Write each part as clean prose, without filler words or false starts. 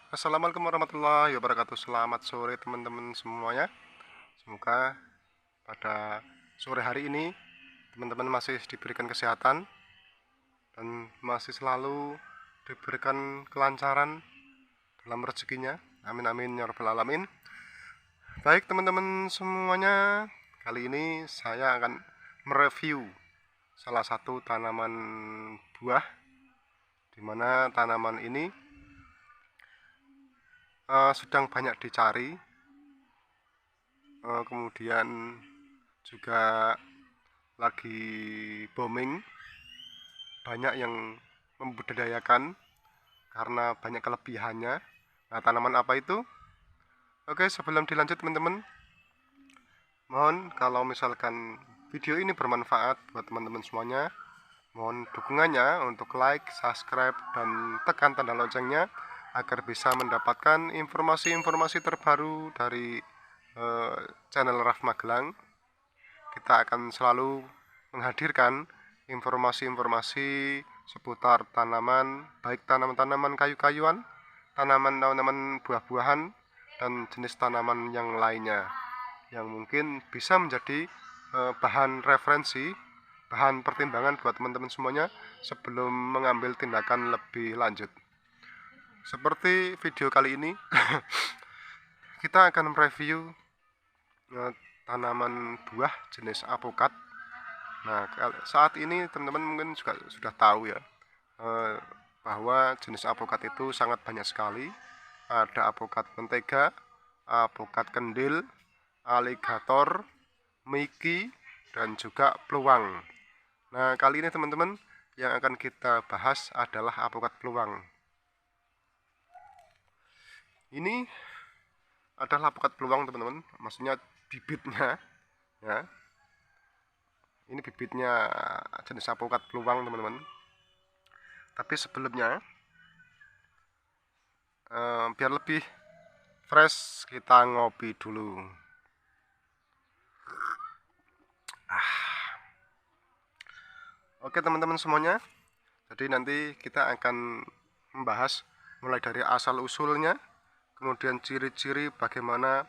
Assalamualaikum warahmatullahi wabarakatuh. Selamat sore teman-teman semuanya. Semoga pada sore hari ini teman-teman masih diberikan kesehatan dan masih selalu diberikan kelancaran dalam rezekinya. Amin amin ya rabbal alamin. Baik teman-teman semuanya, kali ini saya akan mereview salah satu tanaman buah, di mana tanaman ini sedang banyak dicari, kemudian juga lagi booming, banyak yang membudidayakan karena banyak kelebihannya. Nah, tanaman apa itu? Oke, sebelum dilanjut teman-teman, mohon kalau misalkan video ini bermanfaat buat teman-teman semuanya, mohon dukungannya untuk like, subscribe, dan tekan tanda loncengnya agar bisa mendapatkan informasi-informasi terbaru dari channel Raf Magelang. Kita akan selalu menghadirkan informasi-informasi seputar tanaman, baik tanaman-tanaman kayu-kayuan, tanaman-tanaman buah-buahan, dan jenis tanaman yang lainnya yang mungkin bisa menjadi bahan referensi, bahan pertimbangan buat teman-teman semuanya sebelum mengambil tindakan lebih lanjut. Seperti video kali ini, kita akan mereview tanaman buah jenis apokat. Nah, saat ini teman-teman mungkin juga sudah tahu ya, bahwa jenis apokat itu sangat banyak sekali. Ada apokat mentega, apokat kendil, aligator, miki, dan juga peluang. Nah, kali ini teman-teman yang akan kita bahas adalah apokat peluang. Ini adalah apokat peluang teman-teman, maksudnya bibitnya ya. Ini bibitnya jenis apokat peluang teman-teman. Tapi sebelumnya biar lebih fresh kita ngopi dulu. Oke teman-teman semuanya, jadi nanti kita akan membahas mulai dari asal usulnya, kemudian ciri-ciri bagaimana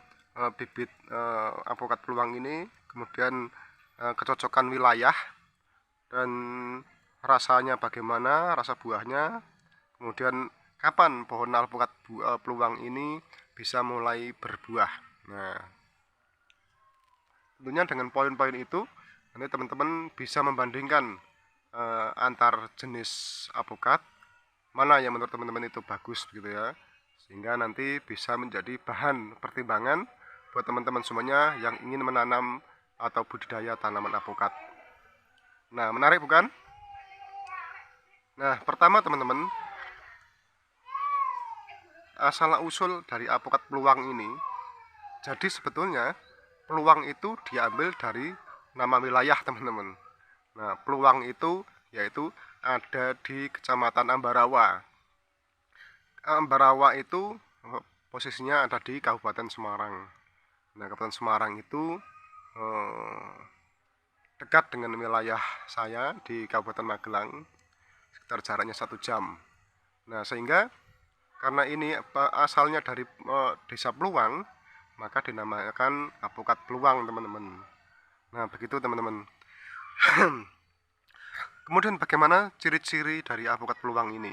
bibit apokat peluang ini, kemudian kecocokan wilayah, dan rasanya bagaimana, rasa buahnya, kemudian kapan pohon alpukat peluang ini bisa mulai berbuah. Nah, tentunya dengan poin-poin itu nanti teman-teman bisa membandingkan antar jenis apokat mana yang menurut teman-teman itu bagus gitu ya, sehingga nanti bisa menjadi bahan pertimbangan buat teman-teman semuanya yang ingin menanam atau budidaya tanaman apokat. Nah, menarik bukan? Nah, pertama teman-teman, asal usul dari apokat peluang ini, jadi sebetulnya peluang itu diambil dari nama wilayah teman-teman. Nah, peluang itu yaitu ada di Kecamatan Ambarawa. Ambarawa itu posisinya ada di Kabupaten Semarang. Nah, Kabupaten Semarang itu dekat dengan wilayah saya di Kabupaten Magelang, sekitar jaraknya 1 jam. Nah, sehingga karena ini asalnya dari desa Peluang, maka dinamakan apokat peluang teman-teman. Nah, begitu teman-teman. Kemudian bagaimana ciri-ciri dari apokat peluang ini?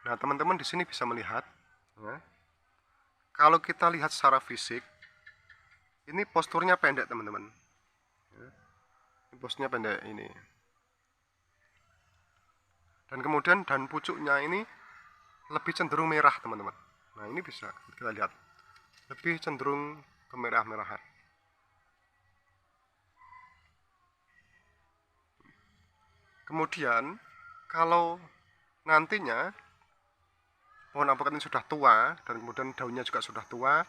Nah, teman-teman di sini bisa melihat, ya, kalau kita lihat secara fisik, ini posturnya pendek teman-teman. Ya, ini posturnya pendek ini. Dan kemudian dan pucuknya ini lebih cenderung merah teman-teman. Nah, ini bisa kita lihat, lebih cenderung kemerah-merahan. Kemudian kalau nantinya pohon apokat ini sudah tua dan kemudian daunnya juga sudah tua,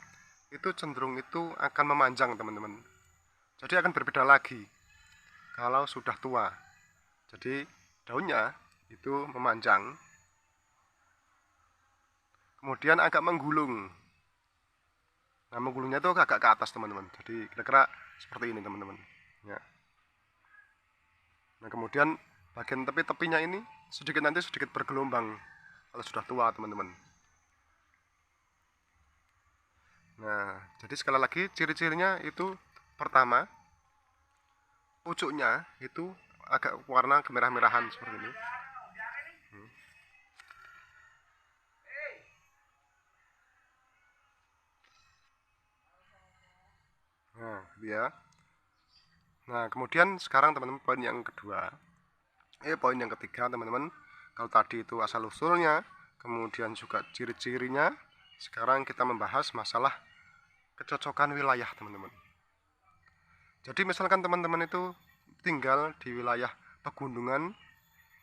itu cenderung itu akan memanjang teman-teman. Jadi akan berbeda lagi kalau sudah tua. Jadi daunnya itu memanjang, kemudian agak menggulung. Nah, menggulungnya itu agak ke atas teman-teman. Jadi kira-kira seperti ini teman-teman. Ya. Nah, kemudian bagian tepi-tepinya ini sedikit nanti sedikit bergelombang kalau sudah tua teman-teman. Jadi sekali lagi ciri-cirinya itu pertama, pucuknya itu agak warna kemerah-merahan seperti ini. Nah, ya. Nah, kemudian sekarang teman-teman poin yang kedua. Poin yang ketiga teman-teman. Kalau tadi itu asal usulnya, kemudian juga ciri-cirinya. Sekarang kita membahas masalah kecocokan wilayah teman-teman. Jadi misalkan teman-teman itu tinggal di wilayah pegunungan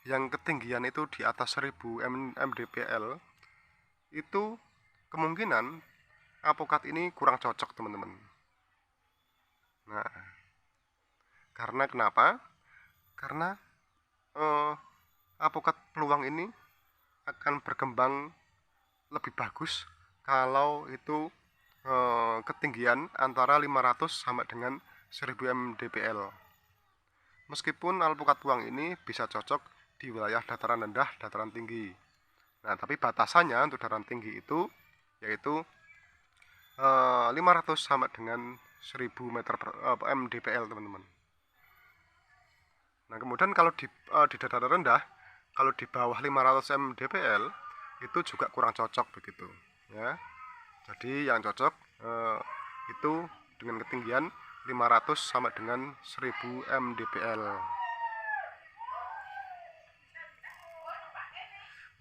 yang ketinggian itu di atas 1000 mdpl, itu kemungkinan apokat ini kurang cocok teman-teman. Nah, karena kenapa? Karena apokat peluang ini akan berkembang lebih bagus kalau itu ketinggian antara 500 sampai dengan 1000 mdpl. Meskipun alpukat peluang ini bisa cocok di wilayah dataran rendah, dataran tinggi. Nah, tapi batasannya untuk dataran tinggi itu yaitu 500 sampai dengan 1000 meter per mdpl teman-teman. Nah, kemudian kalau di dataran rendah, kalau di bawah 500 mdpl itu juga kurang cocok begitu ya. Jadi yang cocok itu dengan ketinggian 500 sampai dengan 1000 mdpl.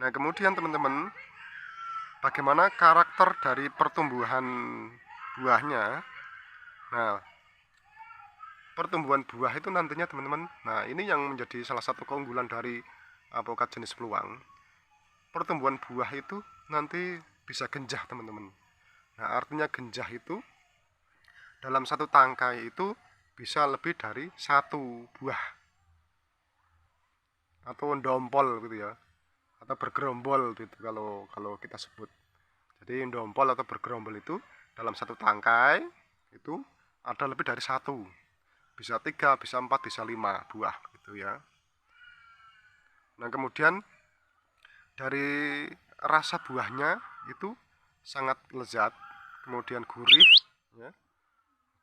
Nah, kemudian teman-teman, bagaimana karakter dari pertumbuhan buahnya? Nah, pertumbuhan buah itu nantinya teman-teman, nah ini yang menjadi salah satu keunggulan dari apokat jenis peluang. Pertumbuhan buah itu nanti bisa genjah teman-teman. Nah, artinya genjah itu dalam satu tangkai itu bisa lebih dari satu buah atau ndompol gitu ya, atau bergerombol gitu kalau kita sebut. Jadi ndompol atau bergerombol itu dalam satu tangkai itu ada lebih dari satu, bisa 3, bisa 4, bisa 5 buah gitu ya. Nah, kemudian dari rasa buahnya itu sangat lezat, kemudian gurih ya,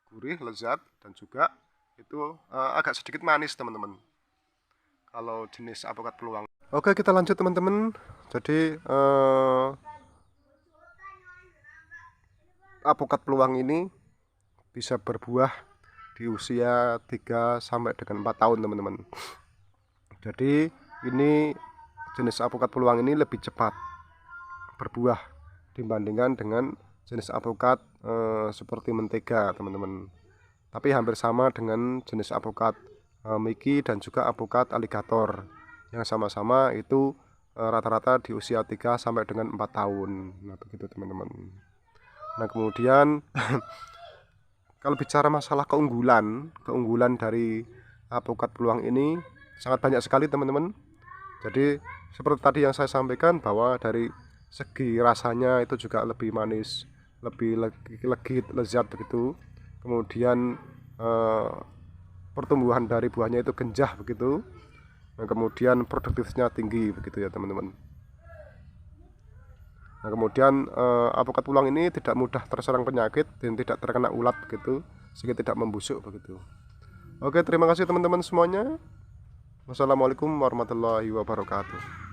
gurih, lezat, dan juga itu agak sedikit manis teman-teman kalau jenis apokat peluang. Oke, kita lanjut teman-teman. Jadi apokat peluang ini bisa berbuah di usia 3 sampai dengan 4 tahun teman-teman. Jadi ini jenis apokat peluang ini lebih cepat berbuah dibandingkan dengan jenis apokat seperti mentega teman-teman. Tapi hampir sama dengan jenis apokat Mickey dan juga apokat aligator yang sama-sama itu rata-rata di usia 3 sampai dengan 4 tahun. Nah, begitu teman-teman. Nah, kemudian kalau bicara masalah keunggulan dari apokat peluang ini sangat banyak sekali teman-teman. Jadi seperti tadi yang saya sampaikan bahwa dari segi rasanya itu juga lebih manis, lebih legit, lezat begitu. Kemudian pertumbuhan dari buahnya itu genjah begitu. Nah, kemudian produktivitasnya tinggi begitu ya teman-teman. Nah, kemudian apokat peluang ini tidak mudah terserang penyakit dan tidak terkena ulat begitu, sehingga tidak membusuk begitu. Oke, terima kasih teman-teman semuanya. Wassalamualaikum warahmatullahi wabarakatuh.